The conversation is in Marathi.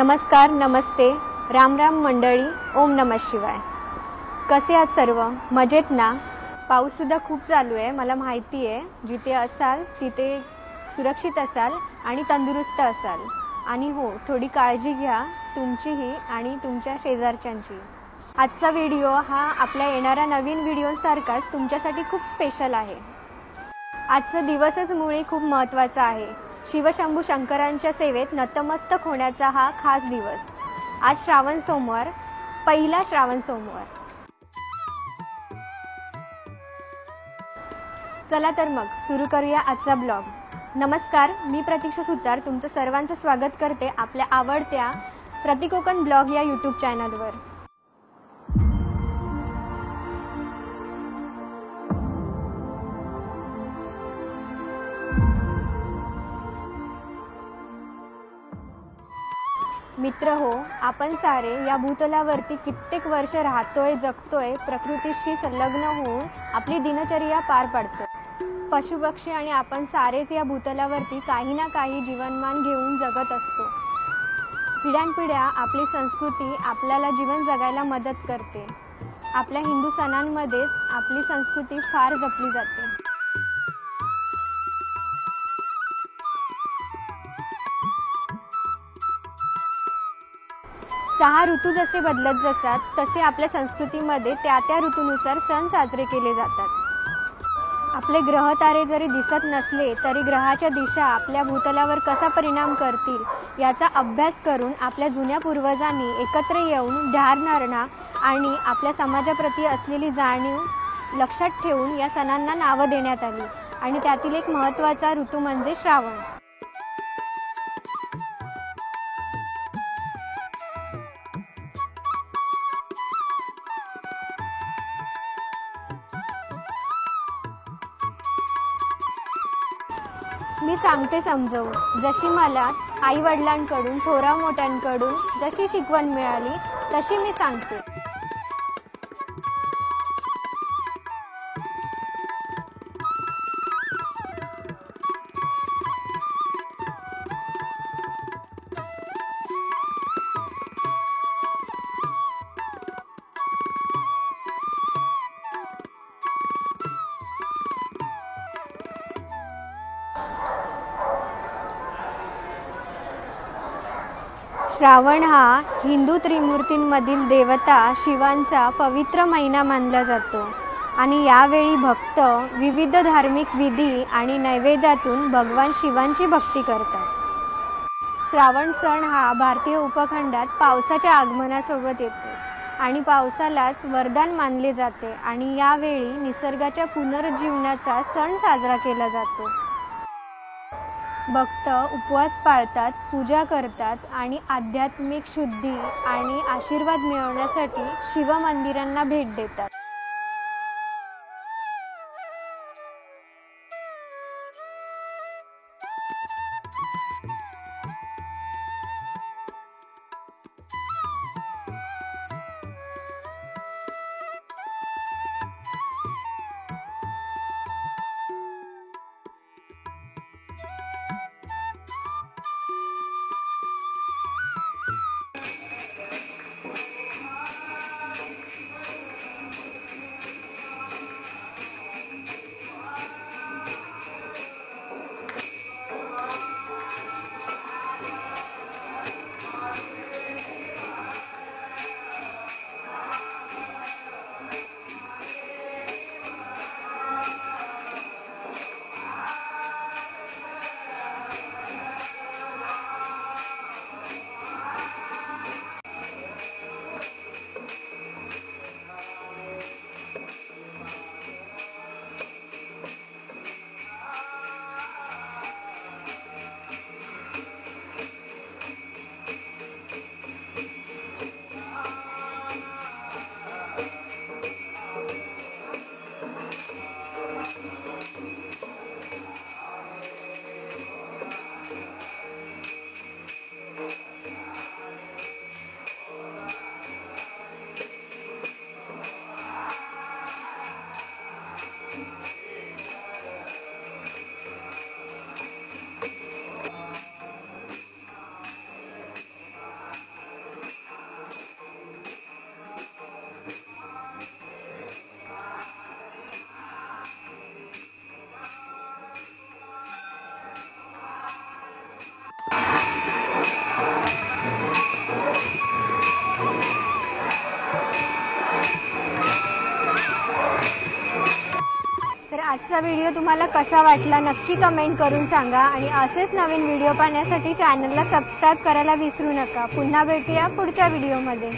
नमस्कार, नमस्ते, राम राम मंडळी, ओम नमः शिवाय. कसे आहात सर्व? मजेत ना? पाऊससुद्धा खूप चालू आहे, मला माहिती आहे. जिथे असाल तिथे सुरक्षित असाल आणि तंदुरुस्त असाल. आणि हो, थोडी काळजी घ्या तुमचीही आणि तुमच्या शेजारच्यांची. आजचा व्हिडिओ हा आपल्या येणाऱ्या नवीन व्हिडिओसारखाच तुमच्यासाठी खूप स्पेशल आहे. आजचा दिवसच मुळे खूप महत्त्वाचा आहे. शिवशंभू शंकरांच्या सेवेत नतमस्तक होण्याचा हा खास दिवस. आज श्रावण सोमवार, पहिला श्रावण सोमवार. चला तर मग सुरू करूया आजचा ब्लॉग. नमस्कार, मी प्रतीक्षा सुतार तुमचं सर्वांचं स्वागत करते आपल्या आवडत्या प्रतिकोकण ब्लॉग या यूट्यूब चॅनलवर. मित्र हो, आपण सारे या भूतलावरती कित्येक वर्ष राहतोय, जगतोय, प्रकृतीशी संलग्न होऊन आपली दिनचर्या पार पाडतो. पशुपक्षी आणि आपण सारेच या भूतलावरती काही ना काही जीवनमान घेऊन जगत असतो. पिढ्यानपिढ्या आपली संस्कृती आपल्याला जीवन जगायला मदत करते. आपल्या हिंदू सणांमध्येच आपली संस्कृती फार जपली जाते. सहा ऋतू जसे बदलत जातात तसे आपल्या संस्कृतीमध्ये त्या त्या ऋतूनुसार सण साजरे केले जातात. आपले ग्रह तारे जरी दिसत नसले तरी ग्रहाच्या दिशा आपल्या भूतलावर कसा परिणाम करतील याचा अभ्यास करून आपल्या जुन्या पूर्वजांनी एकत्र येऊन ध्यानधारणा आणि आपल्या समाजाप्रती असलेली जाणीव लक्षात ठेवून या सणांना नावं देण्यात आली. आणि त्यातील एक महत्त्वाचा ऋतू म्हणजे श्रावण. मी सांगते समजवून. जशी मला आई वडिलांकडून, थोरा मोठ्यांकडून जशी शिकवण मिळाली तशी मी सांगते. श्रावण हा हिंदू त्रिमूर्तींमधील देवता शिवांचा पवित्र महिना मानला जातो आणि यावेळी भक्त विविध धार्मिक विधी आणि नैवेद्यातून भगवान शिवांची भक्ती करतात. श्रावण सण हा भारतीय उपखंडात पावसाच्या आगमनासोबत येतो आणि पावसालाच वरदान मानले जाते आणि यावेळी निसर्गाच्या पुनरुज्जीवनाचा सण साजरा केला जातो. भक्त उपवास पाळतात, पूजा करतात आणि आध्यात्मिक शुद्धी आणि आशीर्वाद मिळवण्यासाठी शिवमंदिरांना भेट देतात. व्हिडिओ तुम्हाला कसा वाटला नक्की कमेंट करून सांगा आणि असेच नवीन व्हिडिओ पाहण्यासाठी चॅनलला सबस्क्राईब करायला विसरू नका. पुन्हा भेटूया पुढच्या व्हिडिओमध्ये.